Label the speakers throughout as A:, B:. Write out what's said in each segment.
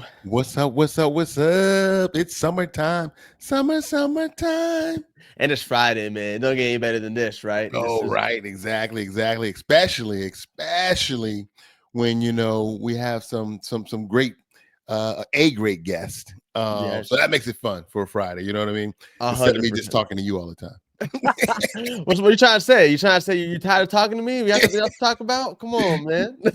A: Yo.
B: What's up? What's up? What's up? It's summertime. Summertime.
A: And it's Friday, man. Don't get any better than this, right? This
B: Oh,
A: is
B: right. Exactly. Especially when we have some great a great guest. So
A: yes,
B: that makes it fun for a Friday. You know what I mean? Instead of me just
A: 100%.
B: talking to you all the time.
A: What are you trying to say? You trying to say you tired of talking to me? We have something else to talk about? Come on, man.
B: Right.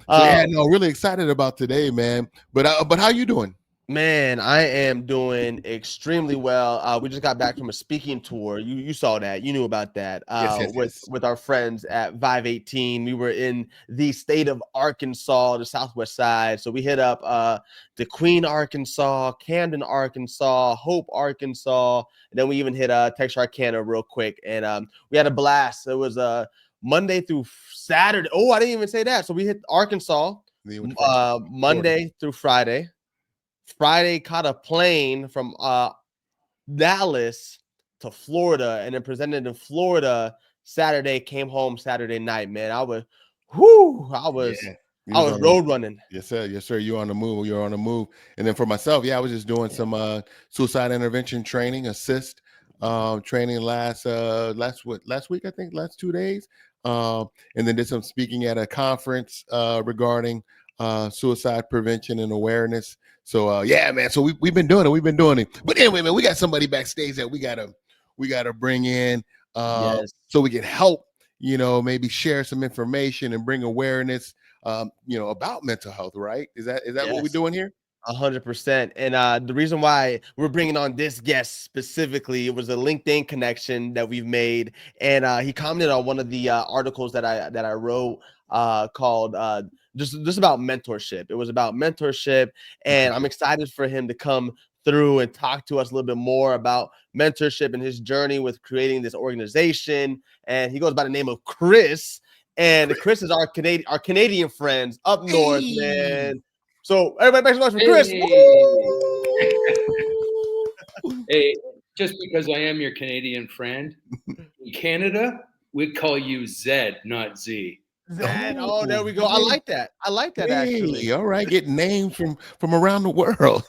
B: So yeah,
A: uh,
B: no, really excited about today, man. But how you doing?
A: Man, I am doing extremely well. We just got back from a speaking tour. You saw that. You knew about that.
B: Yes.
A: With our friends at 518. We were in the state of Arkansas, the southwest side. So we hit up DeQueen, Arkansas, Camden, Arkansas, Hope, Arkansas, and then we even hit Texarkana real quick. And we had a blast. It was Monday through Saturday. Oh, I didn't even say that. So we hit Arkansas Monday through Friday. Friday caught a plane from Dallas to Florida and then presented in Florida. Saturday came home Saturday night, man. I was road running.
B: Yes, sir. You're on the move. And then for myself, I was just doing some suicide intervention training, training last week, I think, last 2 days. And then did some speaking at a conference regarding suicide prevention and awareness. So man. So we've been doing it. But anyway, man, we got somebody backstage that we gotta bring in so we can help, maybe share some information and bring awareness about mental health, right? Is that what we're doing here?
A: 100%. And the reason why we're bringing on this guest specifically, it was a LinkedIn connection that we've made, and he commented on one of the articles that I wrote called just about mentorship. It was about mentorship, and I'm excited for him to come through and talk to us a little bit more about mentorship and his journey with creating this organization. And he goes by the name of Chris. And Chris is our Canadian friends up north, man. So everybody make some noise for Chris.
C: Hey, just because I am your Canadian friend, in Canada, we call you Zed, not Z.
A: Zed. Oh, there we go. I like that. Actually.
B: All right, get names from around the world.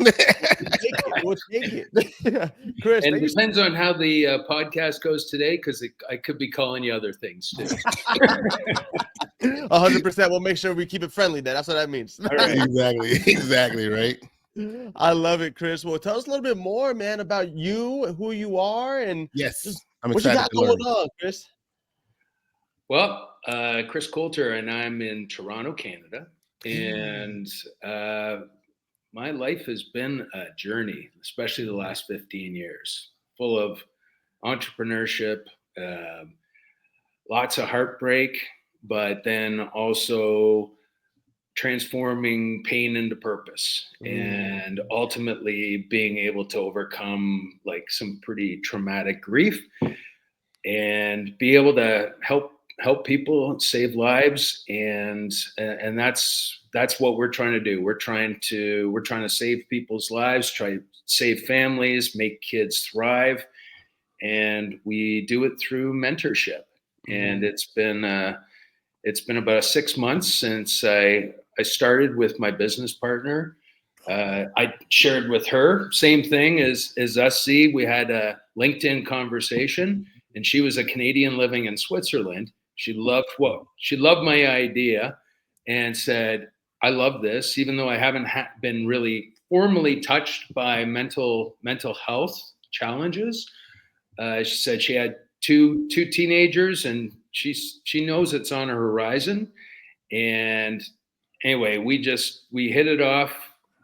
A: We'll take it. Chris,
C: and it depends on how the podcast goes today, because I could be calling you other things too.
A: 100%. We'll make sure we keep it friendly then. That's what that means.
B: All right. Exactly, right?
A: I love it, Chris. Well, tell us a little bit more, man, about you, who you are, and
B: I'm
A: what you got going on, Chris.
C: Well, Chris Coulter, and I'm in Toronto, Canada, and my life has been a journey, especially the last 15 years, full of entrepreneurship, lots of heartbreak, but then also transforming pain into purpose and ultimately being able to overcome like some pretty traumatic grief and be able to help people save lives. And that's what we're trying to do. We're trying to save people's lives, try to save families, make kids thrive. And we do it through mentorship. And it's been about 6 months since I started with my business partner. I shared with her, same thing as us. We had a LinkedIn conversation, and she was a Canadian living in Switzerland. She loved my idea and said, I love this, even though I haven't been really formally touched by mental health challenges. She said she had two teenagers, and she knows it's on her horizon. And anyway, we hit it off.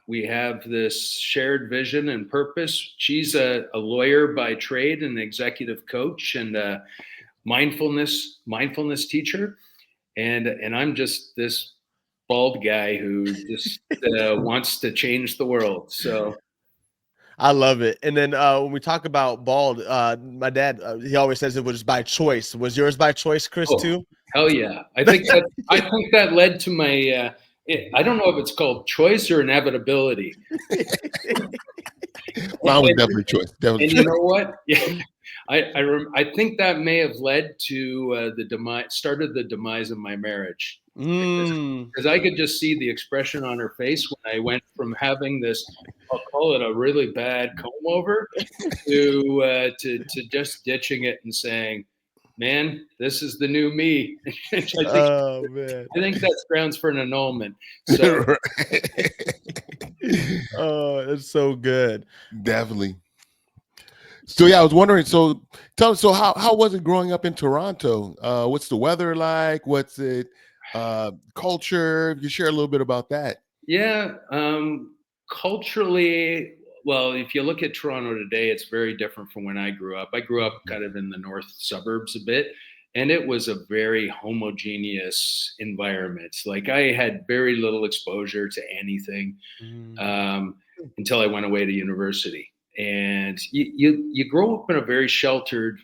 C: We have this shared vision and purpose. She's a lawyer by trade, an executive coach, and a mindfulness teacher. And I'm just this bald guy who just wants to change the world. So
A: I love it. And then when we talk about bald, my dad, he always says it was by choice. Was yours by choice, Chris, too?
C: Hell yeah. I think that led to my, I don't know if it's called choice or inevitability.
B: Mine was definitely choice.
C: And you know what? Yeah. I think that may have led to the demise of my marriage.
A: Mm.
C: because I could just see the expression on her face when I went from having this, I'll call it a really bad comb over, to just ditching it and saying, "Man, this is the new me." I think
A: Oh man.
C: that's grounds for an annulment. So
A: Oh, it's so good.
B: Definitely. So yeah, I was wondering. So tell us. So how was it growing up in Toronto? What's the weather like? What's it culture? If you share a little bit about that.
C: yeah, culturally, well, if you look at Toronto today, it's very different from when I grew up. I grew up kind of in the north suburbs a bit, and it was a very homogeneous environment. Like I had very little exposure to anything
A: Mm.
C: um, until I went away to university. And you grow up in a very sheltered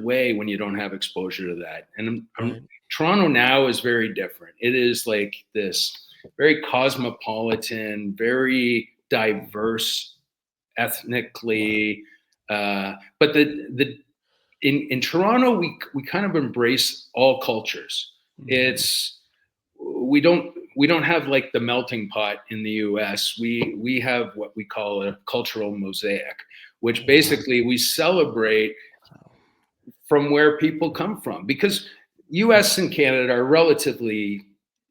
C: way when you don't have exposure to that. And
A: Right.
C: Toronto now is very different. It is like this very cosmopolitan, very diverse ethnically. But the in Toronto, we kind of embrace all cultures.
A: Mhm.
C: It's we don't have like the melting pot in the US. We have what we call a cultural mosaic, which basically we celebrate from where people come from, because US and Canada are relatively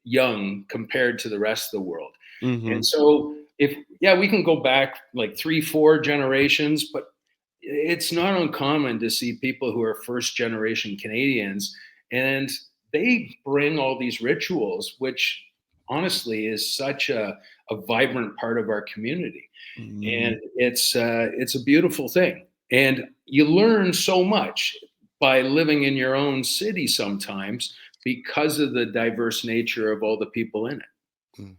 C: young compared to the rest of the world. And
A: Mhm.
C: so if yeah, we can go back like 3 4 generations, but it's not uncommon to see people who are first generation Canadians, and they bring all these rituals, which honestly is such a vibrant part of our community. And
A: Mhm.
C: it's a beautiful thing. And you learn so much by living in your own city sometimes because of the diverse nature of all the people in it.
B: Mm.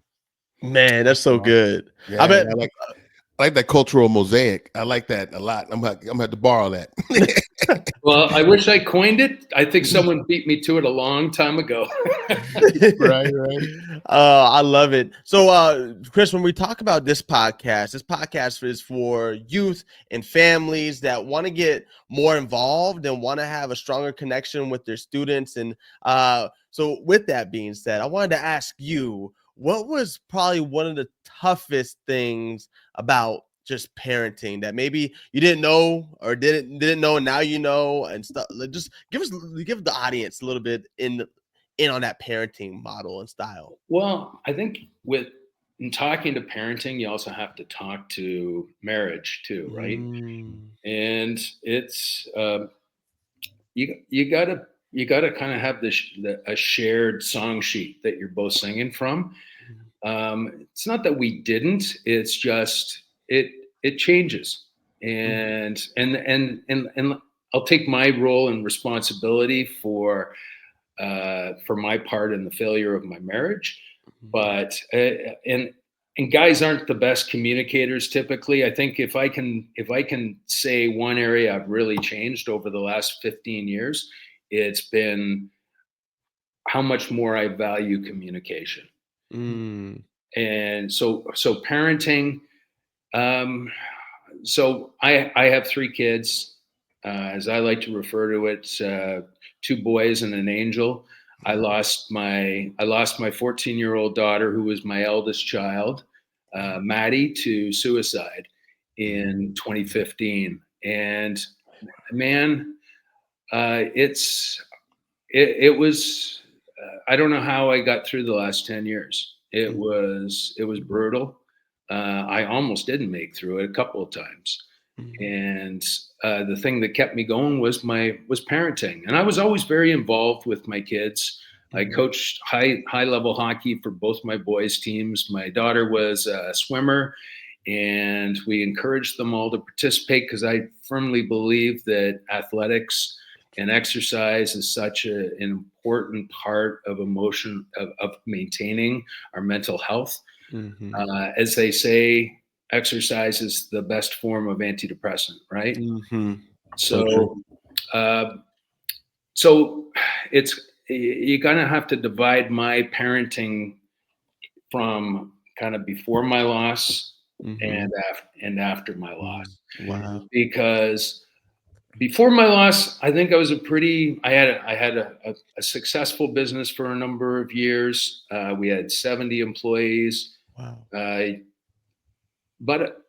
A: Man, that's so
B: Awesome.
A: good. I
B: Yeah,
A: bet.
B: I like that cultural mosaic. I like that a lot. I'm gonna have to borrow that.
C: Well, I wish I coined it. I think someone beat me to it a long time ago.
B: Right, right.
A: I love it. So, Chris, when we talk about this podcast is for youth and families that want to get more involved and want to have a stronger connection with their students. And so, with that being said, I wanted to ask you, what was probably one of the toughest things about just parenting that maybe you didn't know or didn't know and now you know and stuff? Like, just give the audience a little bit in on that parenting model and style.
C: Well, I think with in talking to parenting, you also have to talk to marriage too, right?
A: Mm.
C: And it's you gotta kind of have a shared song sheet that you're both singing from. It's not that we didn't; it's just it changes,
A: Mhm.
C: and I'll take my role and responsibility for my part in the failure of my marriage.
A: Mhm.
C: But and guys aren't the best communicators typically. I think if I can say one area I've really changed over the last 15 years, it's been how much more I value communication.
A: Mm.
C: And so parenting. Um, so I have 3 kids, as I like to refer to it, 2 boys and an angel. I lost my 14-year-old daughter, who was my eldest child, Maddie, to suicide in 2015. And man, it was. I don't know how I got through the last 10 years. It was brutal. I almost didn't make through it a couple of times,
A: Mhm.
C: and the thing that kept me going was parenting. And I was always very involved with my kids. I
A: Mhm.
C: coached high level hockey for both my boys' teams. My daughter was a swimmer, and we encouraged them all to participate because I firmly believe that athletics and exercise is such an important part of of maintaining our mental health.
A: Mhm.
C: As they say, exercise is the best form of antidepressant, right?
A: Mhm. So true.
C: So, uh, so it's you're gonna have to divide my parenting from kind of before my loss
A: Mhm.
C: and after my
A: Mm.
C: loss,
A: Wow.
C: because before my loss, I think I was I had a successful business for a number of years. We had 70 employees.
A: Wow.
C: But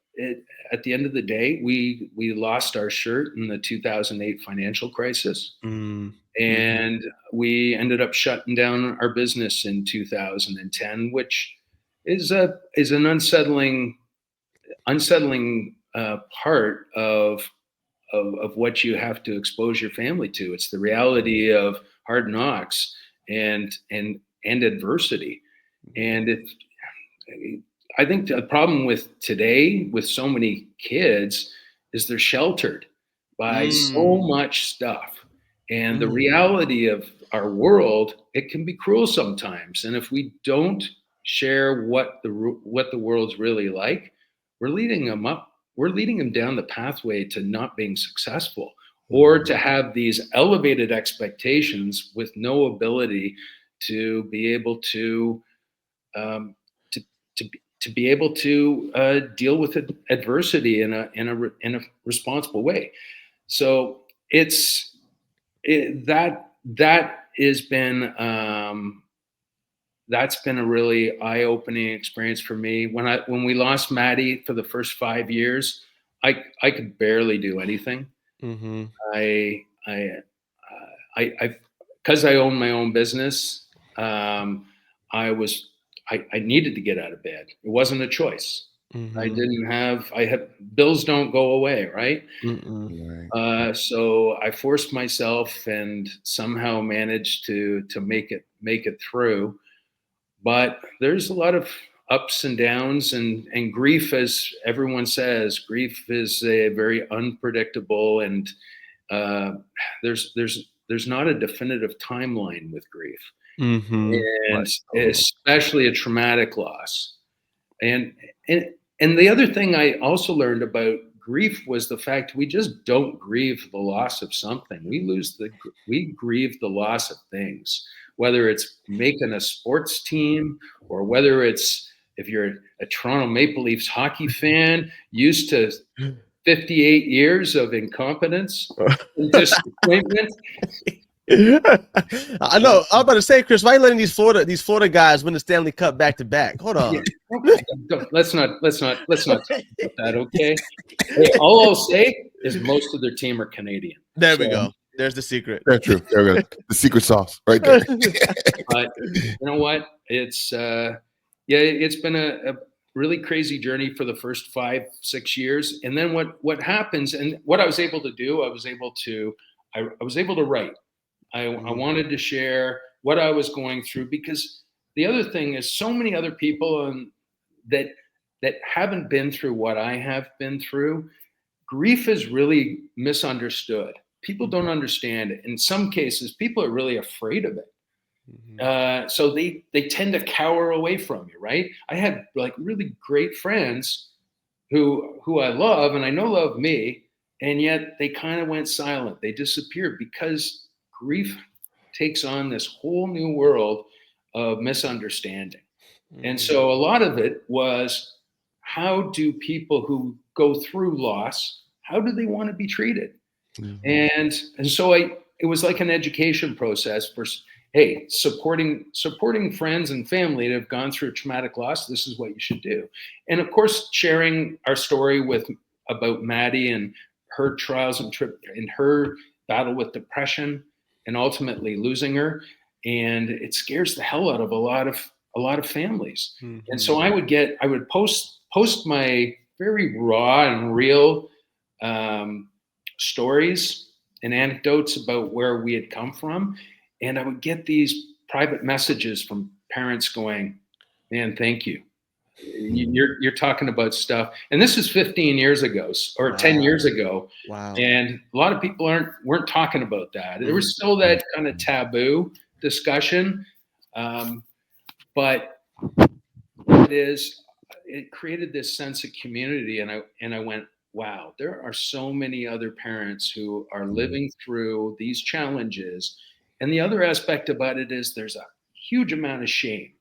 C: at the end of the day, we lost our shirt in the 2008 financial crisis, and we ended up shutting down our business in 2010, which is an unsettling part of what you have to expose your family to. It's the reality of hard knocks and adversity, and I think the problem with today with so many kids is they're sheltered by so much stuff. And the reality of our world, it can be cruel sometimes. And if we don't share what the world's really like, we're leading them down the pathway to not being successful, or to have these elevated expectations with no ability to be able to to be able to deal with adversity in a responsible way. So that has been that's been a really eye-opening experience for me. When we lost Maddie for the first 5 years, I could barely do anything. I because I own my own business, I needed to get out of bed. It wasn't a choice. I had bills don't go away, right? So I forced myself and somehow managed to make it through. But there's a lot of ups and downs, and grief, as everyone says, grief is a very unpredictable, and there's not a definitive timeline with grief. And especially a traumatic loss. And the other thing I also learned about grief was the fact we just don't grieve the loss of something. We grieve the loss of things, whether it's making a sports team, or whether it's, if you're a Toronto Maple Leafs hockey fan, used to 58 years of incompetence and disappointment.
A: I know. I was about to say, Chris, why are you letting these Florida guys win the Stanley Cup back to back? Hold on.
C: Let's not talk about that, okay? Hey, all I'll say is most of their team are Canadian.
A: There we go. There's the secret.
B: That's true. There we go. The secret sauce right there.
C: But you know what? It's it's been a really crazy journey for the first 5-6 years. And then what happens, and what I was able to do, I was able to write. I wanted to share what I was going through, because the other thing is, so many other people that haven't been through what I have been through. Grief is really misunderstood. People don't understand it. In some cases, people are really afraid of it. So they tend to cower away from you, right? I had like really great friends who I love and I know love me, and yet they kind of went silent. They disappeared because grief takes on this whole new world of misunderstanding. And so a lot of it was, how do people who go through loss, how do they want to be treated? And so it was like an education process for, hey, supporting friends and family that have gone through a traumatic loss. This is what you should do. And of course, sharing our story about Maddie and her trials and her battle with depression, and ultimately losing her. And it scares the hell out of a lot of families. And so I would post my very raw and real stories and anecdotes about where we had come from. And I would get these private messages from parents going, man, thank you. You're talking about stuff. And this is 15 years ago or 10 years ago.
A: Wow.
C: And a lot of people weren't talking about that. There was still that kind of taboo discussion. But it created this sense of community. And I went, wow, there are so many other parents who are living through these challenges. And the other aspect about it is there's a huge amount of shame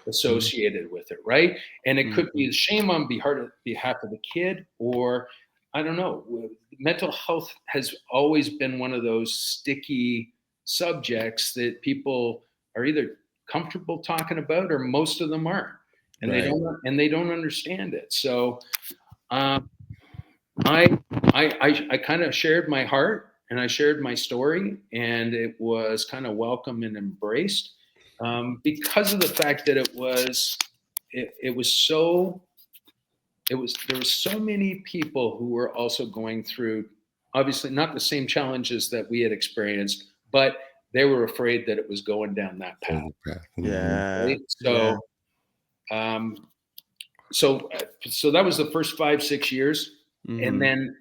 C: associated with it, right? And it could be shame on behalf of the kid, or I don't know, mental health has always been one of those sticky subjects that people are either comfortable talking about or most of them aren't, and
B: Right.
C: they don't understand it. So um, I kind of shared my heart and I shared my story, and it was kind of welcome and embraced because of the fact that it was so there was so many people who were also going through, obviously not the same challenges that we had experienced, but they were afraid that it was going down that path.
A: Yeah.
C: Right? So um, so that was the first 5-6 years, and
A: Mhm.
C: then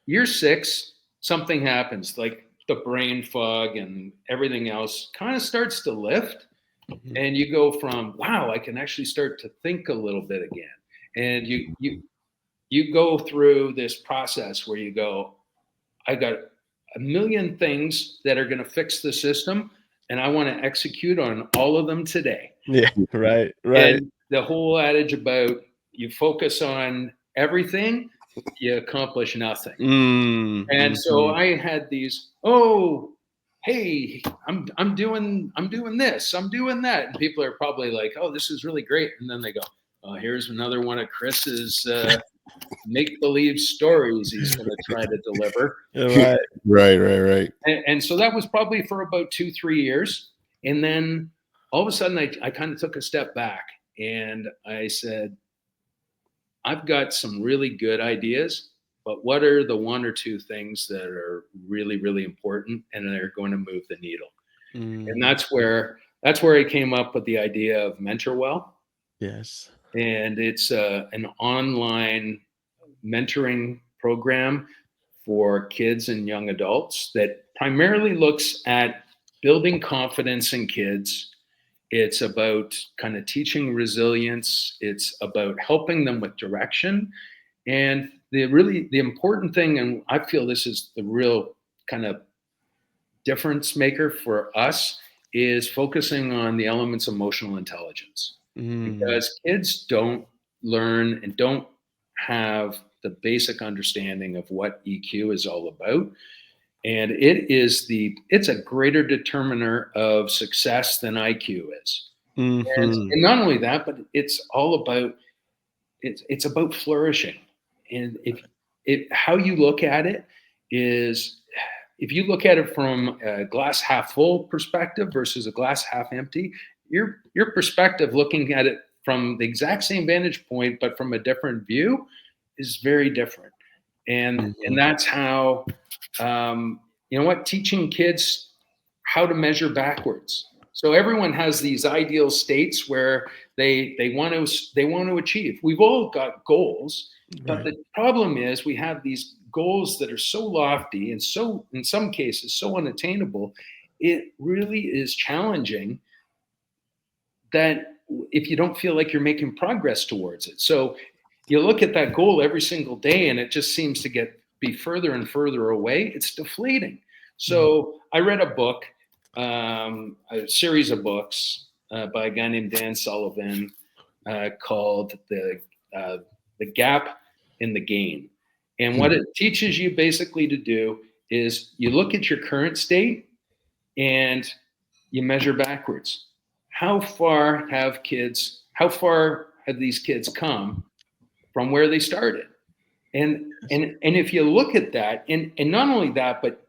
C: year 6, something happens, like the brain fog and everything else kind of starts to lift,
A: Mhm.
C: and you go from, wow, I can actually start to think a little bit again. And you go through this process where you go, I got a million things that are going to fix the system, and I want to execute on all of them today.
A: Yeah. Right. Right.
C: And the whole adage about you focus on everything, you accomplish nothing.
A: Mm.
C: And so
A: Mhm.
C: I had these, oh, hey, I'm doing this, I'm doing that, and people are probably like, oh, this is really great, and then they go, oh, here's another one of Chris's make believe stories he's going to try to deliver.
A: Right.
B: Right.
C: And so that was probably for about 2-3 years, and then all of a sudden I kind of took a step back and I said, I've got some really good ideas, but what are the one or two things that are really, really important and they're going to move the needle? And
A: Mm.
C: that's where I came up with the idea of MentorWell,
A: Yes.
C: and it's an online mentoring program for kids and young adults that primarily looks at building confidence in kids. It's about kind of teaching resilience. It's about helping them with direction. And the important thing, and I feel this is the real kind of difference maker for us, is focusing on the elements of emotional intelligence,
A: Mm.
C: because kids don't learn and don't have the basic understanding of what EQ is all about. And it's a greater determiner of success than IQ is.
A: Mhm.
C: And not only that, but it's all about it's about flourishing. And if how you look at it is, if you look at it from a glass half full perspective versus a glass half empty, your perspective looking at it from the exact same vantage point but from a different view is very different. And
A: Mhm.
C: that's how you know what, teaching kids how to measure backwards. So everyone has these ideal states where they want to achieve. We've all got goals, but
A: Right.
C: the problem is we have these goals that are so lofty and so, in some cases, so unattainable. It really is challenging that if you don't feel like you're making progress towards it. So you look at that goal every single day and it just seems to be further and further away. It's deflating.
A: Mm.
C: So I read a book, a series of books by a guy named Dan Sullivan called the Gap in the Gain. And what it teaches you basically to do is you look at your current state and you measure backwards. How far have these kids come from where they started? And if you look at that, and not only that, but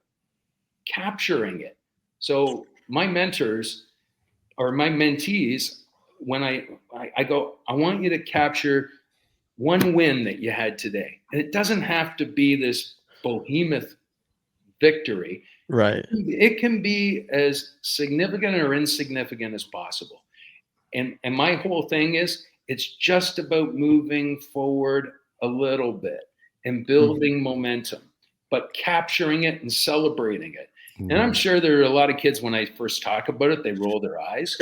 C: capturing it. So my mentors or my mentees, when I go, I want you to capture one win that you had today. And it doesn't have to be this behemoth victory.
A: Right.
C: It can be as significant or insignificant as possible. And my whole thing is, it's just about moving forward a little bit and
A: Mhm.
C: building momentum, but capturing it and celebrating it. And I'm
B: Mhm.
C: sure there are a lot of kids, when I first talk about it, they roll their eyes.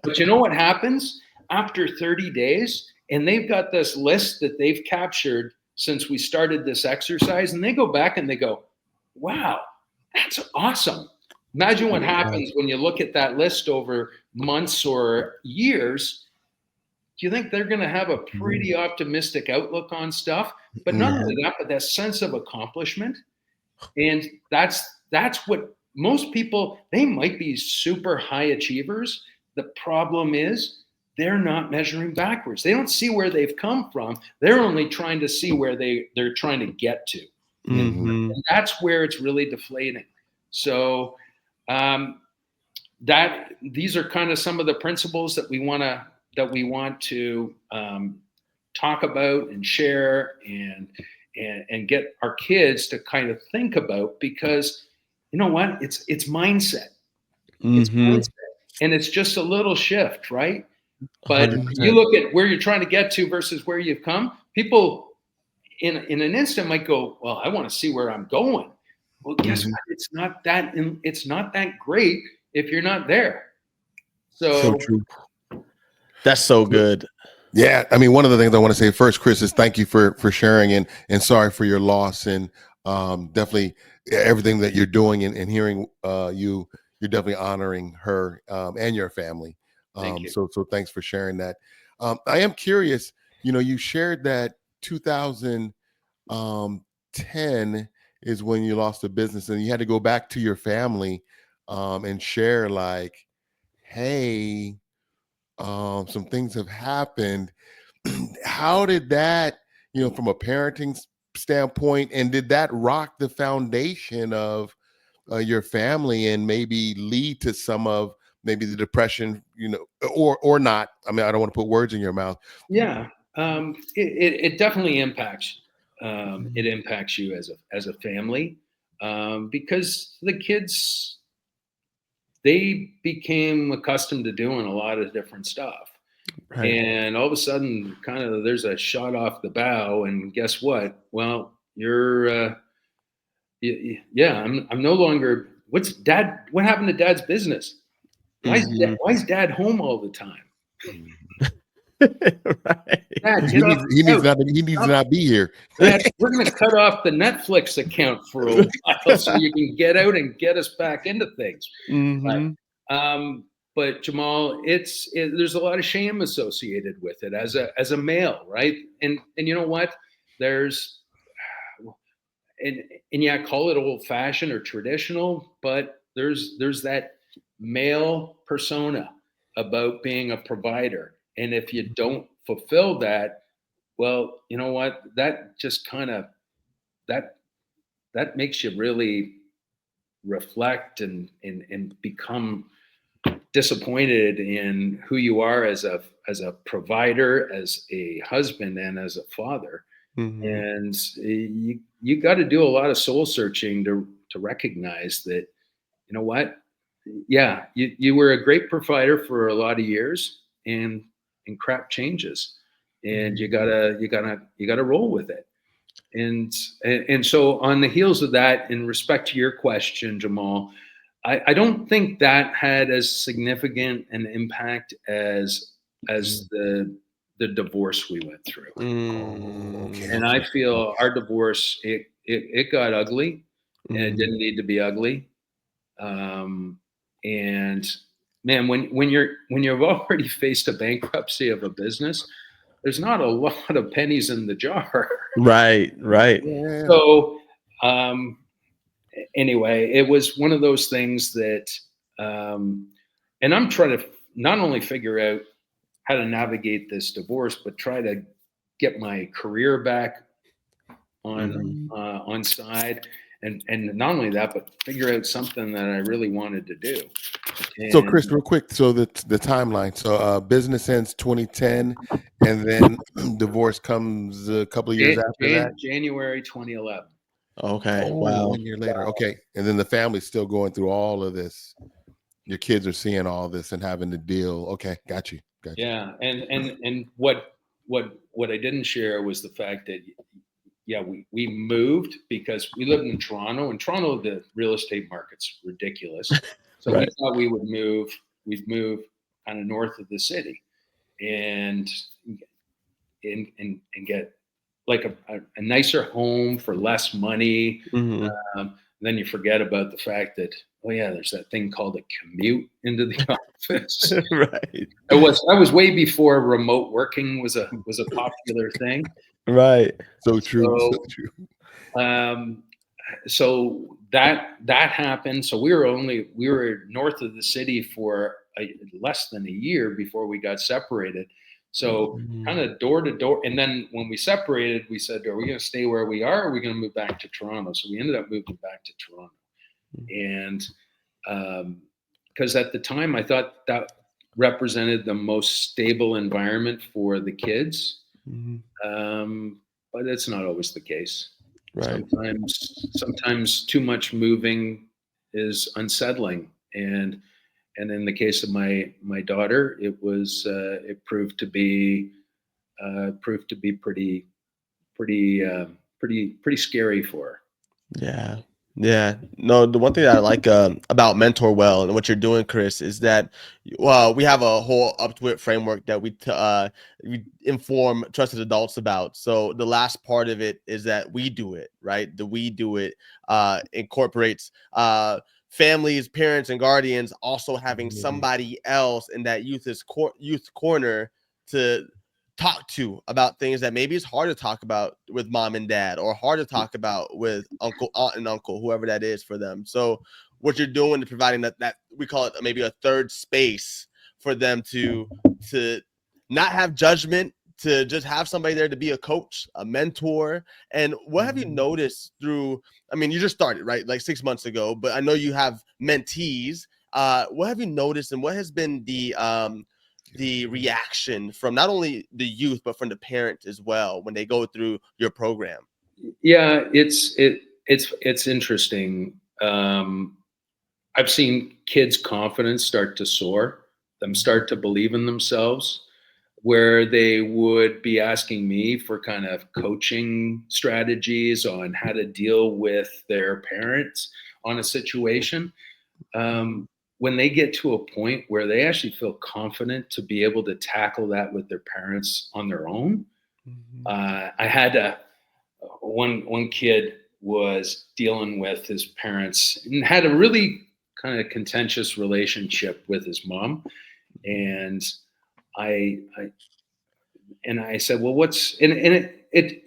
C: But you know what happens after 30 days? And they've got this list that they've captured since we started this exercise. And they go back and they go, wow, that's awesome. Imagine what
A: Right.
C: happens when you look at that list over months or years. you think they're going to have a pretty optimistic outlook on stuff? But not only that, but that sense of accomplishment. And that's what most people, they might be super high achievers. The problem is they're not measuring backwards. They don't see where they've come from. They're only trying to see where they're trying to get to. And that's where it's really deflating. So these are kind of some of the principles that we want to talk about and share and get our kids to kind of think about, because you know what, it's mindset. It's mindset, and it's just a little shift, right? But
A: 100%.
C: you look at where you're trying to get to versus where you've come. People in an instant might go, well, I want to see where I'm going. Well, guess what? It's not that great if you're not there.
B: So true.
A: That's so good.
B: Yeah, I mean, one of the things I want to say first, Chris, is thank you for sharing, and sorry for your loss, and definitely everything that you're doing, and hearing you're definitely honoring her and your family.
C: Thank you.
B: So thanks for sharing that. I am curious. You shared that 2010 is when you lost the business, and you had to go back to your family and share, like, hey, some things have happened. How did that, from a parenting standpoint, and did that rock the foundation of your family and maybe lead to some of maybe the depression, or not? I mean, I don't want to put words in your mouth.
C: Yeah, it definitely impacts. It impacts you as a family, because the kids, they became accustomed to doing a lot of different stuff.
A: Right.
C: And all of a sudden, kind of, there's a shot off the bow, and guess what? Well, you're, I'm no longer. What happened to Dad's business? Why is Dad home all the time?
A: Right.
C: Dad,
B: He needs to not be here.
C: Dad, we're going to cut off the Netflix account for a while so you can get out and get us back into things. But Jamal, there's a lot of shame associated with it as a male, right? And you know what? There's yeah, call it old fashioned or traditional, but there's that male persona about being a provider. And if you don't fulfill that, well, you know what? That just kind of that makes you really reflect and become disappointed in who you are as a provider, as a husband, and as a father. And you got to do a lot of soul searching to recognize that, you know what? Yeah, you were a great provider for a lot of years, and crap changes, and you gotta roll with it. And so on the heels of that, in respect to your question, Jamal, I don't think that had as significant an impact as the divorce we went through. And I feel our divorce, it got ugly, and it didn't need to be ugly. And man, when you've already faced a bankruptcy of a business, there's not a lot of pennies in the jar.
A: Right.
B: Yeah.
C: So anyway, it was one of those things that, and I'm trying to not only figure out how to navigate this divorce, but try to get my career back on side. And not only that, but figure out something that I really wanted to do.
B: So, Chris, real quick, so the timeline. So, business ends 2010, and then divorce comes a couple of years after that.
C: January 2011.
A: Okay. Wow.
B: 1 year later. Okay, and then the family's still going through all of this. Your kids are seeing all this and having to deal. Okay, got you.
C: Yeah, and what I didn't share was the fact that, yeah, we moved because we lived in Toronto. In Toronto, the real estate market's ridiculous. So
A: Right.
C: we thought we'd move kind of north of the city and get like a nicer home for less money. Then you forget about the fact that oh yeah, there's that thing called a commute into the office.
A: Right.
C: I was way before remote working was a popular thing.
A: Right.
B: So true. So
C: So
B: true.
C: um, so that happened. So we were north of the city for less than a year before we got separated. So kind of door to door. And then when we separated, we said, are we going to stay where we are? Or are we going to move back to Toronto? So we ended up moving back to Toronto. And because at the time I thought that represented the most stable environment for the kids. But it's not always the case.
A: Right.
C: Sometimes too much moving is unsettling, and in the case of my daughter, it proved to be pretty scary for her.
A: Yeah. Yeah. No, the one thing that I like about MentorWell and what you're doing, Chris, is that we have a whole up to it framework that we inform trusted adults about. So the last part of it is that we do it, right? The we do it incorporates families, parents, and guardians also having somebody else in that youth corner to talk to about things that maybe it's hard to talk about with mom and dad, or hard to talk about with aunt and uncle, whoever that is for them. So what you're doing is providing that we call it maybe a third space for them to not have judgment, to just have somebody there to be a coach, a mentor. And what have you noticed through, I mean, you just started, right? Like 6 months ago, but I know you have mentees. What have you noticed, and what has been the reaction from not only the youth but from the parents as well when they go through your program?
C: Yeah, it's interesting. I've seen kids' confidence start to soar, them start to believe in themselves, where they would be asking me for kind of coaching strategies on how to deal with their parents on a situation. When they get to a point where they actually feel confident to be able to tackle that with their parents on their own. I had one kid was dealing with his parents and had a really kind of contentious relationship with his mom, and I said, well, what's and it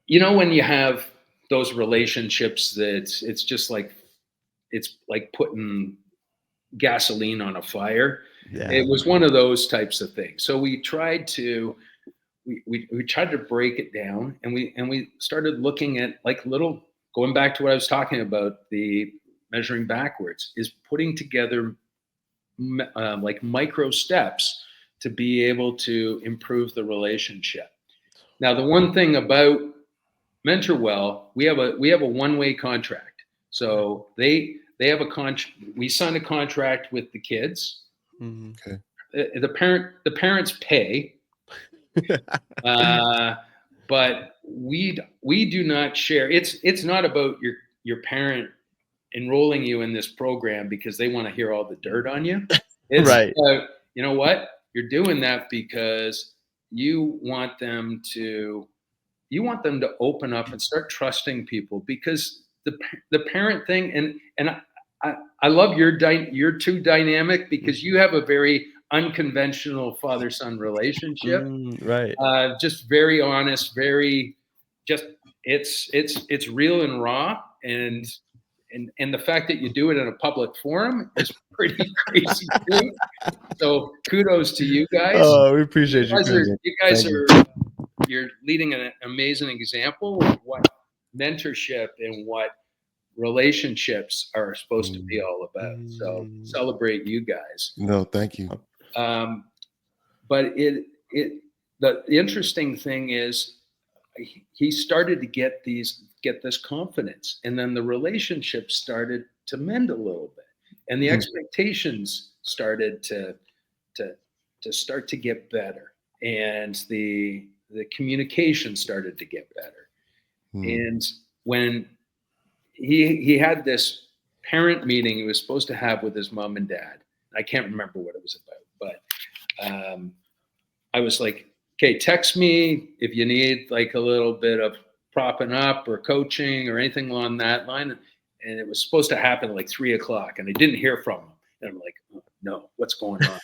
C: when you have those relationships that it's just like putting gasoline on a fire.
A: Yeah.
C: It was one of those types of things. So we tried to break it down, and we started looking at like little, going back to what I was talking about, the measuring backwards, is putting together like micro steps to be able to improve the relationship. Now, the one thing about MentorWell, we have a one-way contract. So they have we sign a contract with the kids.
B: Okay.
C: The parents pay, but we do not share. It's not about your parent enrolling you in this program because they want to hear all the dirt on you. It's
A: Right.
C: you know what, you're doing that because you want them to open up and start trusting people, because the parent thing, and I love your two dynamic, because you have a very unconventional father-son relationship.
A: Right.
C: Just very honest, very just it's real and raw, and the fact that you do it in a public forum is pretty crazy too. So kudos to you guys.
A: Oh, we appreciate you, Chris.
C: You guys are you're leading an amazing example of what mentorship and what relationships are supposed to be all about. So celebrate you guys.
B: No, thank you.
C: But the interesting thing is, he started to get this confidence, and then the relationship started to mend a little bit, and the expectations started to start to get better, and the communication started to get better. And when he had this parent meeting he was supposed to have with his mom and dad, I can't remember what it was about, but I was like, okay, text me if you need like a little bit of propping up or coaching or anything along that line. and it was supposed to happen at like 3:00, and I didn't hear from him. And I'm like, oh, no, what's going on?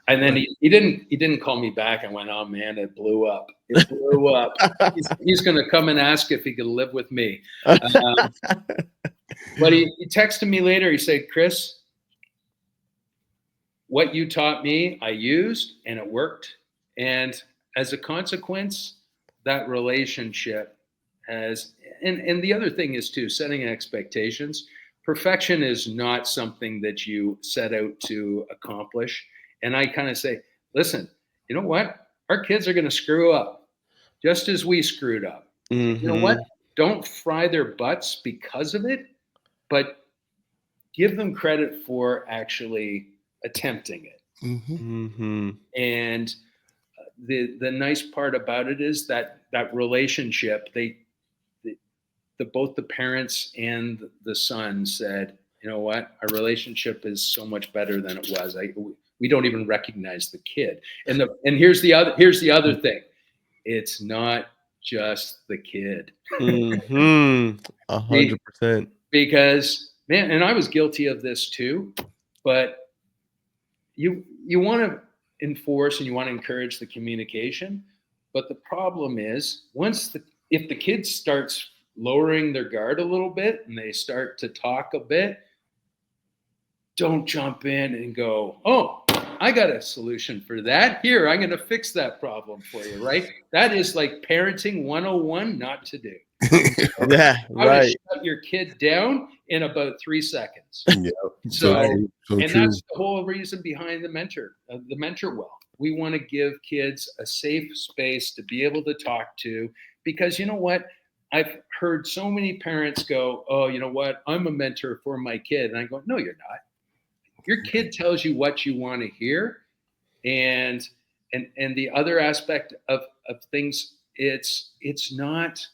C: And then he didn't call me back. I went, oh man, it blew up. It blew up. He's going to come and ask if he could live with me. But he texted me later. He said, Chris, what you taught me, I used, and it worked. And as a consequence, that relationship has, and the other thing is too, setting expectations. Perfection is not something that you set out to accomplish. And I kind of say, listen, you know what? Our kids are going to screw up just as we screwed up.
A: Mm-hmm.
C: You know what? Don't fry their butts because of it, but give them credit for actually attempting it.
B: Mm-hmm.
C: And the nice part about it is that relationship, both the parents and the son said, you know what, our relationship is so much better than it was. We don't even recognize the kid. And here's the other thing. It's not just the kid.
A: 100%.
C: Because man, and I was guilty of this too, but you want to enforce and you want to encourage the communication. But the problem is if the kid starts lowering their guard a little bit and they start to talk a bit, don't jump in and go, oh, I got a solution for that. Here, I'm going to fix that problem for you, right? That is like parenting 101 not to do.
A: Yeah, right.
C: Shut your kid down in about 3 seconds.
B: Yeah.
C: So
B: and
C: true. That's the whole reason behind the MentorWell. We want to give kids a safe space to be able to talk to, because you know what? I've heard so many parents go, oh, you know what? I'm a mentor for my kid. And I go, no, you're not. Your kid tells you what you want to hear. And the other aspect of things, it's not,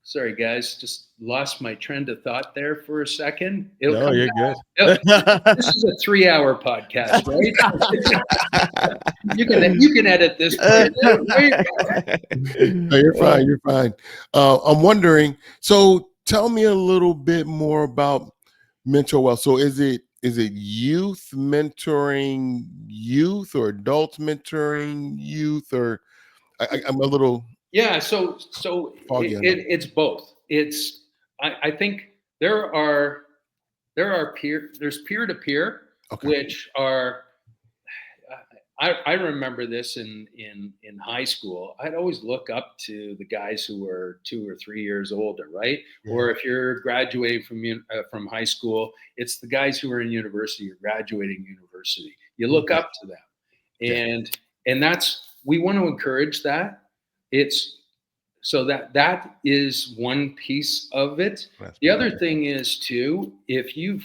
C: sorry guys, just lost my trend of thought there for a second.
A: No, you're good.
C: This is a 3-hour podcast, right? you can edit this part.
B: No, you're fine. You're fine. I'm wondering, so tell me a little bit more about MentorWell. So is it youth mentoring youth, or adults mentoring youth, or I'm a little
C: so it's both. I think there's peer-to-peer,
B: okay.
C: which are I remember this in high school. I'd always look up to the guys who were 2 or 3 years older, right? Yeah. Or if you're graduating from high school, it's the guys who are in university or graduating university. You look up to them, and that's, we want to encourage that. It's so that is one piece of it. The other thing is too, if you've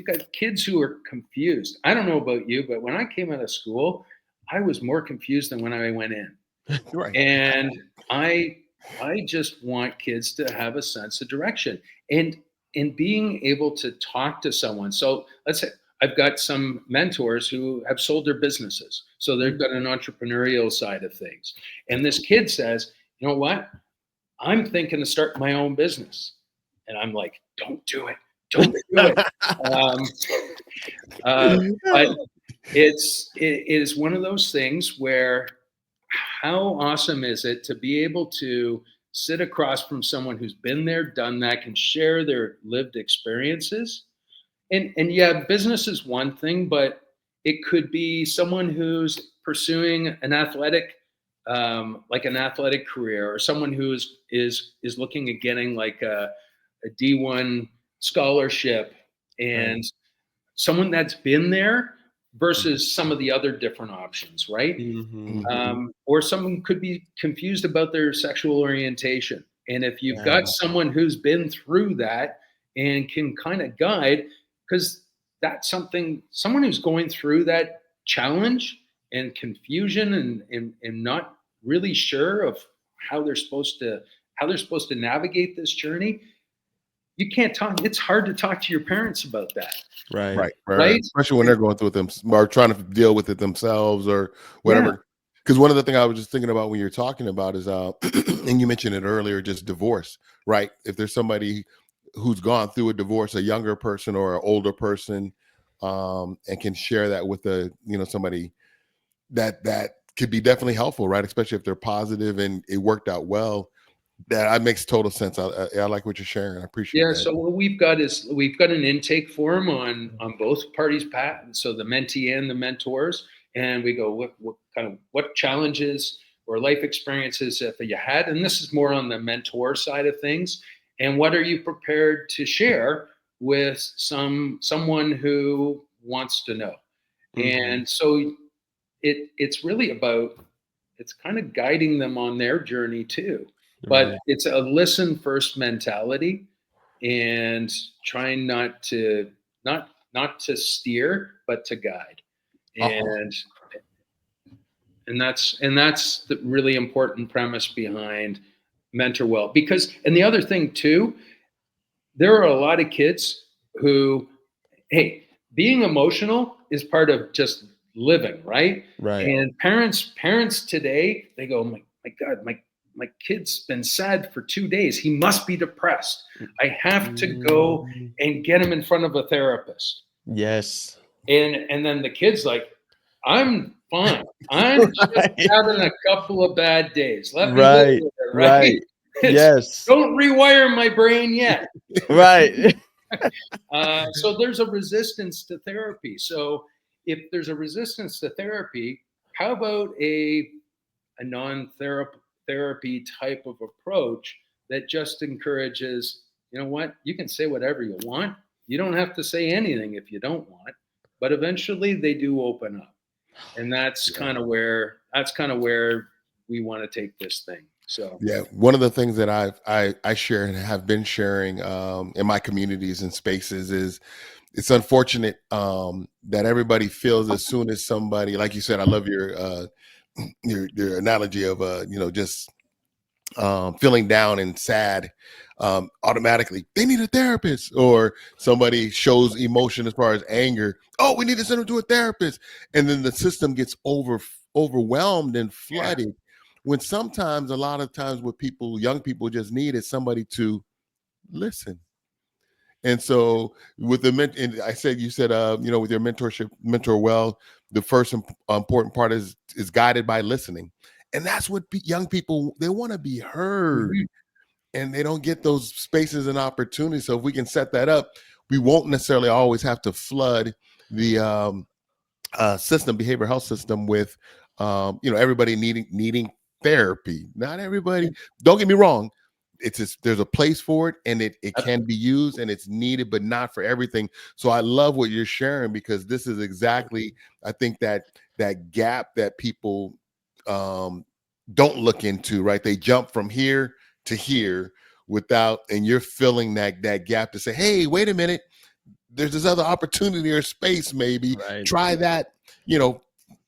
C: got kids who are confused. I don't know about you, but when I came out of school, I was more confused than when I went in.
B: Right.
C: And I just want kids to have a sense of direction and being able to talk to someone. So let's say I've got some mentors who have sold their businesses. So they've got an entrepreneurial side of things. And this kid says, you know what? I'm thinking of starting my own business. And I'm like, don't do it. Don't do it. But it is one of those things where how awesome is it to be able to sit across from someone who's been there, done that, can share their lived experiences. And yeah, business is one thing, but it could be someone who's pursuing an athletic, like an athletic career, or someone who is looking at getting like a D1 scholarship, and someone that's been there versus some of the other different options, right? Or someone could be confused about their sexual orientation. And if you've got someone who's been through that and can kind of guide, because that's someone who's going through that challenge and confusion and not really sure of how they're supposed to navigate this journey. You can't talk. It's hard to talk to your parents about that.
B: Right. Especially when they're going through it or trying to deal with it themselves or whatever. Because one of the things I was just thinking about when you're talking about is, and you mentioned it earlier, just divorce, right? If there's somebody who's gone through a divorce, a younger person or an older person, and can share that with somebody that could be definitely helpful, right? Especially if they're positive and it worked out well. That makes total sense. I like what you're sharing. I appreciate
C: Yeah,
B: that.
C: so what we've got an intake form on both parties, Pat. So the mentee and the mentors, and we go what challenges or life experiences have you had, and this is more on the mentor side of things, and what are you prepared to share with someone who wants to know, and so it's really about it's kind of guiding them on their journey too, but
A: Right.
C: it's a listen first mentality and trying not to steer but to guide,
B: Uh-huh.
C: and that's the really important premise behind MentorWell. Because, and the other thing too, there are a lot of kids who, hey, being emotional is part of just living, right?
A: Right.
C: And parents today, they go, my God, my kid's been sad for 2 days. He must be depressed. I have to go
A: Mm.
C: and get him in front of a therapist.
A: Yes.
C: And then the kid's like, I'm fine. I'm just
A: Right.
C: having a couple of bad days. Let me live
A: Right.
C: with it, right?
A: Right.
C: It's
A: Yes.
C: don't rewire my brain yet.
A: Right.
C: So there's a resistance to therapy. So if there's a resistance to therapy, how about a non-therapy type of approach that just encourages, you know what, you can say whatever you want. You don't have to say anything if you don't want, but eventually they do open up. And
B: Yeah.
C: that's kind of where we want to take this thing. So
B: Yeah, one of the things that I share and have been sharing in my communities and spaces is it's unfortunate that everybody feels as soon as somebody, like you said, I love your analogy of just feeling down and sad, automatically they need a therapist, or somebody shows emotion as far as anger. Oh, we need to send them to a therapist, and then the system gets overwhelmed and
C: yeah.
B: flooded. When sometimes, a lot of times, what young people just need is somebody to listen. And so, with and I said, you said, with your mentorship, MentorWell, the first important part is guided by listening, and that's what young people, they want to be heard,
C: Mhm.
B: and they don't get those spaces and opportunities. So if we can set that up, we won't necessarily always have to flood the behavioral health system with everybody needing therapy. Not everybody. Don't get me wrong. It's just, there's a place for it, and it can be used and it's needed, but not for everything. So I love what you're sharing, because this is exactly, I think, that gap that people don't look into, right? They jump from here to here without, and you're filling that gap to say, hey, wait a minute, there's this other opportunity or space, maybe
A: Right.
B: try that,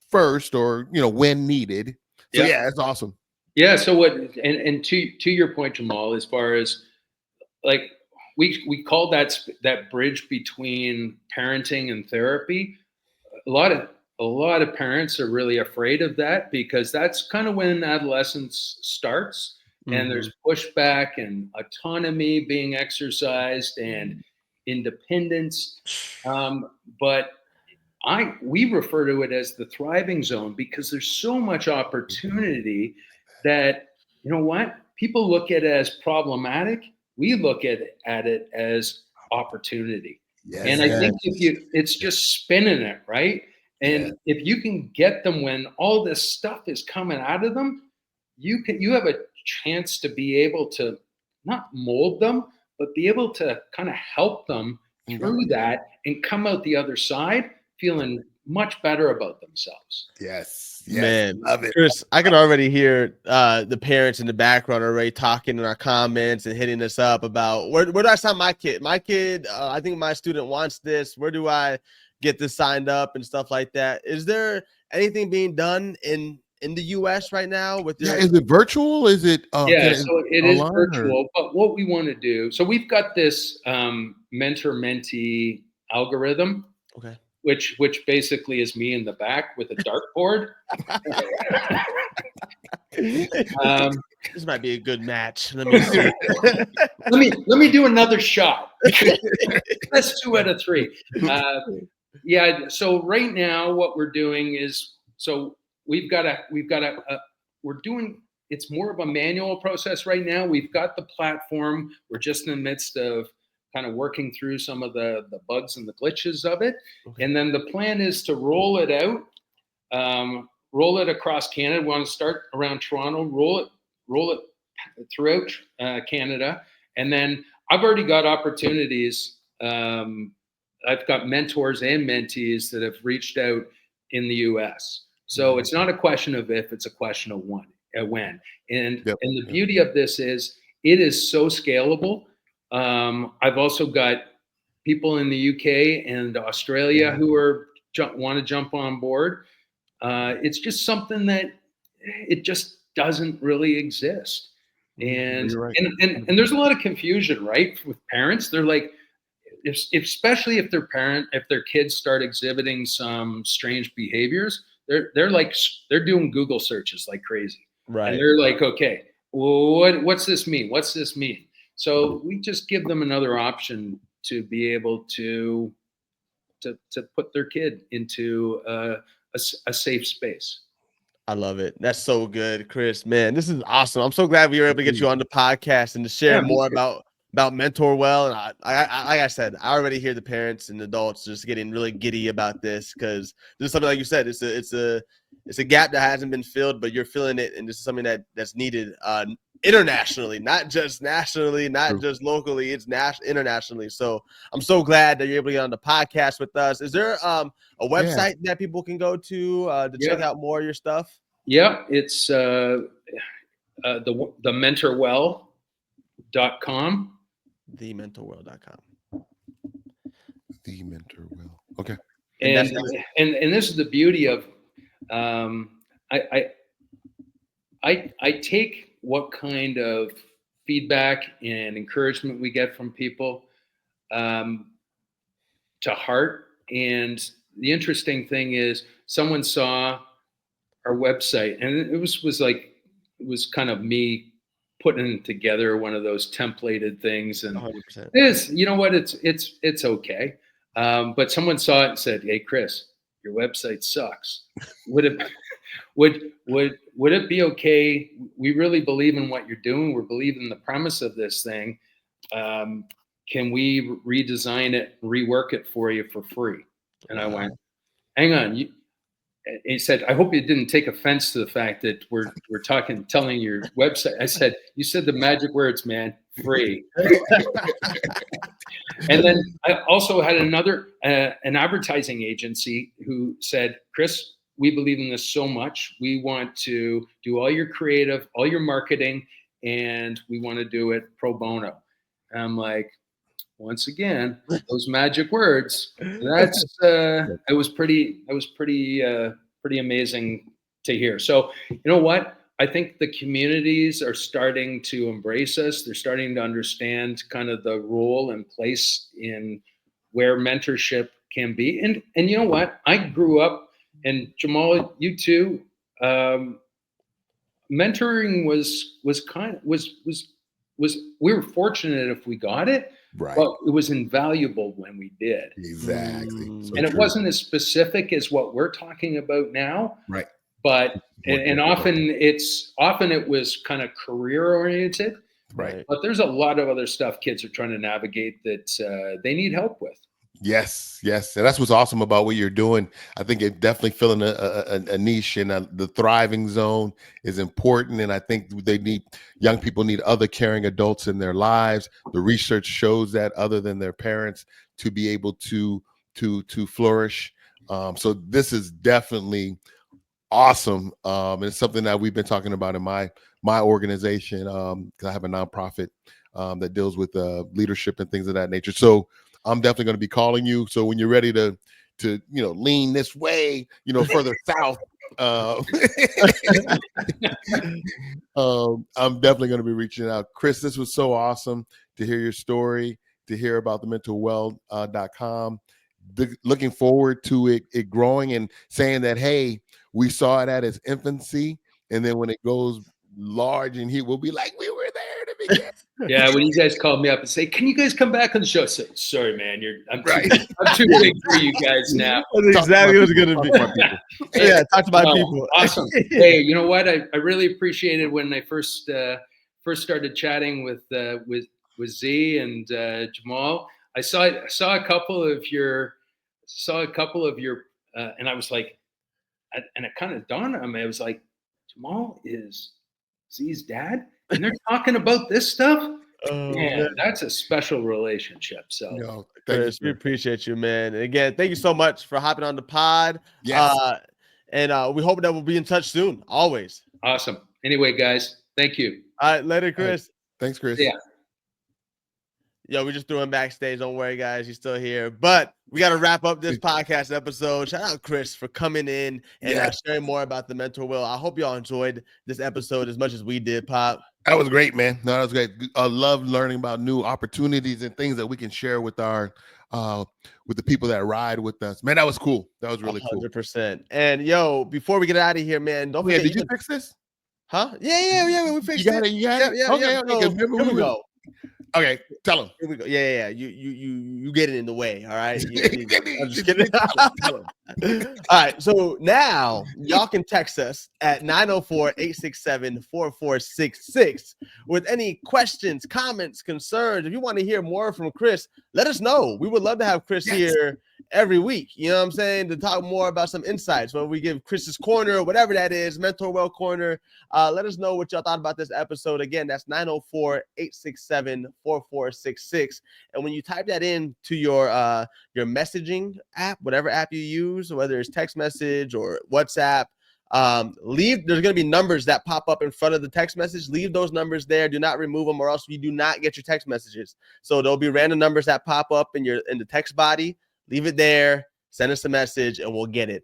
B: first, or when needed. So
C: Yeah.
B: yeah, that's awesome.
C: Yeah. So what, and to your point, Jamal, as far as like we call that bridge between parenting and therapy. A lot of a lot of parents are really afraid of that, because that's kind of when adolescence starts, and
A: Hmm.
C: there's pushback and autonomy being exercised and independence. But we refer to it as the thriving zone, because there's so much opportunity that, you know what, people look at it as problematic. We look at it as opportunity. And
B: Yes,
C: I
A: Yes.
C: think if you, it's just spinning it, right?
B: yeah,
C: And if you can get them when all this stuff is coming out of them, you have a chance to be able to not mold them, but be able to kind of help them
B: okay.
C: through that and come out the other side feeling much better about themselves.
B: Yes,
A: Man,
B: love it.
A: Chris, I can already hear the parents in the background already talking in our comments and hitting us up about where do I sign my kid? My kid, I think my student wants this. Where do I get this signed up and stuff like that? Is there anything being done in the US right now with
B: Yeah,
A: your
B: is it virtual? Is it
C: Yeah,
B: can it
C: so it is
B: online, or
C: virtual, but what we want to do, so we've got this mentor mentee algorithm.
A: Okay.
C: which basically is me in the back with a dartboard.
A: This might be a good match. Let me see.
C: let me do another shot. That's 2 out of 3. Yeah. So right now, what we're doing is, so we're doing. It's more of a manual process right now. We've got the platform. We're just in the midst of kind of working through some of the bugs and the glitches of it.
A: Okay.
C: And then the plan is to roll it out, roll it across Canada. We want to start around Toronto, roll it throughout Canada. And then I've already got opportunities. I've got mentors and mentees that have reached out in the US. So it's not a question of if, it's a question of when. And the beauty of this is it is so scalable. I've also got people in the UK and Australia who want to jump on board. It's just something that it just doesn't really exist. And,
B: You're right.
C: and there's a lot of confusion, right? With parents, they're like, especially if their kids start exhibiting some strange behaviors, they're doing Google searches like crazy.
A: Right.
C: And they're like, okay, well, what's this mean? What's this mean? So we just give them another option to be able to put their kid into a safe space.
A: I love it. That's so good, Chris. Man, this is awesome. I'm so glad we were able to get you on the podcast and to share more about MentorWell. And I like I said, I already hear the parents and adults just getting really giddy about this, because this is something, like you said, it's a gap that hasn't been filled, but you're filling it, and this is something that's needed internationally, not just nationally, not just locally. It's internationally. So I'm so glad that you're able to get on the podcast with us. Is there a website that people can go to check out more of your stuff?
C: Yeah, it's the MentorWell.com.
A: TheMentorWell.com.
B: The MentorWell. Okay.
C: And this is the beauty of I take what kind of feedback and encouragement we get from people to heart. And the interesting thing is, someone saw our website, and it was kind of me putting together one of those templated things, and
A: 100%.
C: you know what, it's okay. But someone saw it and said, "Hey, Chris, your website sucks. Would it be okay? We really believe in what you're doing. We believe in the premise of this thing. Can we redesign it, rework it for you for free?" And I went, "Hang on." He said, "I hope you didn't take offense to the fact that we're telling your website." I said, "You said the magic words, man, free." And then I also had an advertising agency who said, "Chris, we believe in this so much. We want to do all your creative, all your marketing, and we want to do it pro bono." And I'm like, once again, those magic words. That's it was pretty amazing to hear. So you know what? I think the communities are starting to embrace us. They're starting to understand kind of the role and place in where mentorship can be. And you know what? I grew up, and Jamal, you too. Mentoring was we were fortunate if we got it,
B: right?
C: But it was invaluable when we did.
B: Exactly.
C: So and it wasn't as specific as what we're talking about now,
B: right?
C: But and often it was kind of career oriented,
B: right?
C: But there's a lot of other stuff kids are trying to navigate that they need help with.
B: Yes, and that's what's awesome about what you're doing. I think it definitely filling a niche, and the thriving zone is important. And I think young people need other caring adults in their lives. The research shows that, other than their parents, to be able to flourish. So this is definitely awesome. And it's something that we've been talking about in my organization, because I have a nonprofit that deals with leadership and things of that nature. So I'm definitely going to be calling you. So when you're ready to lean this way, further south, I'm definitely going to be reaching out. Chris, this was so awesome to hear your story, to hear about the mentorwell.com. looking forward to it growing and saying that, hey, we saw it at its infancy, and then when it goes large, and he will be like, we were there to begin.
C: Yeah, when you guys call me up and say, "Can you guys come back on the show?" I say, "Sorry, man, I'm
B: Right.
C: too big for you guys now."
A: That's exactly what it's gonna be. Yeah, talk to my
C: No,
A: people.
C: Awesome. Hey, you know what? I really appreciated when I first started chatting with Z and Jamal. I saw a couple of your and I was like, and it kind of dawned on me. I was like, Jamal is Z's dad, and they're talking about this stuff. Man, that's a special relationship. So,
B: No, thank
A: Chris,
B: you,
A: we appreciate you, man. And again, thank you so much for hopping on the pod.
B: Yes.
A: And we hope that we'll be in touch soon. Always.
C: Awesome. Anyway, guys, thank you.
A: All right, later, Chris.
B: Thanks, Chris.
C: Yeah.
A: Yo, we just threw him backstage. Don't worry, guys. He's still here. But we got to wrap up this podcast episode. Shout out Chris for coming in and sharing more about the MentorWell. I hope y'all enjoyed this episode as much as we did, Pop.
B: That was great, man. No, that was great. I love learning about new opportunities and things that we can share with our with the people that ride with us. Man, that was cool. That was really
A: 100%. And yo, before we get out of here, man, don't forget.
B: Did you fix this?
A: Huh? Yeah. We fixed it.
B: You got it.
A: Yeah.
B: Okay.
A: So, here we go.
B: Okay, tell him.
A: Here we go. Yeah. You get it in the way. All right. I'm just kidding.
B: Tell him.
A: All right. So now y'all can text us at 904-867-4466 with any questions, comments, concerns. If you want to hear more from Chris, let us know. We would love to have Chris here every week. You know what I'm saying? To talk more about some insights. When we give Chris's Corner, whatever that is, MentorWell Corner. Let us know what y'all thought about this episode. Again, that's 904-867-4466. And when you type that in to your messaging app, whatever app you use, whether it's text message or WhatsApp, there's going to be numbers that pop up in front of the text message. Leave those numbers there. Do not remove them, or else you do not get your text messages. So there'll be random numbers that pop up in the text body. Leave it there. Send us a message and we'll get it.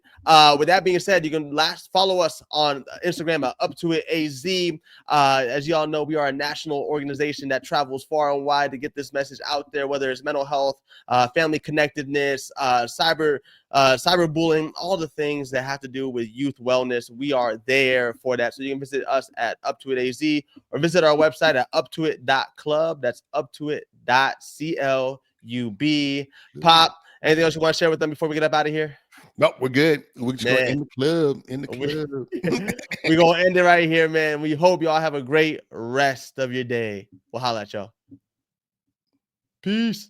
A: With that being said, you can follow us on Instagram at UpToItAZ. As y'all know, we are a national organization that travels far and wide to get this message out there, whether it's mental health, family connectedness, cyberbullying, all the things that have to do with youth wellness. We are there for that. So you can visit us at UpToItAZ or visit our website at uptoit.club. That's uptoit.club. Pop. Anything else you want to share with them before we get up out of here?
B: No, we're good. We're just going to end the club.
A: We're going to end it right here, man. We hope y'all have a great rest of your day. We'll holla at y'all. Peace.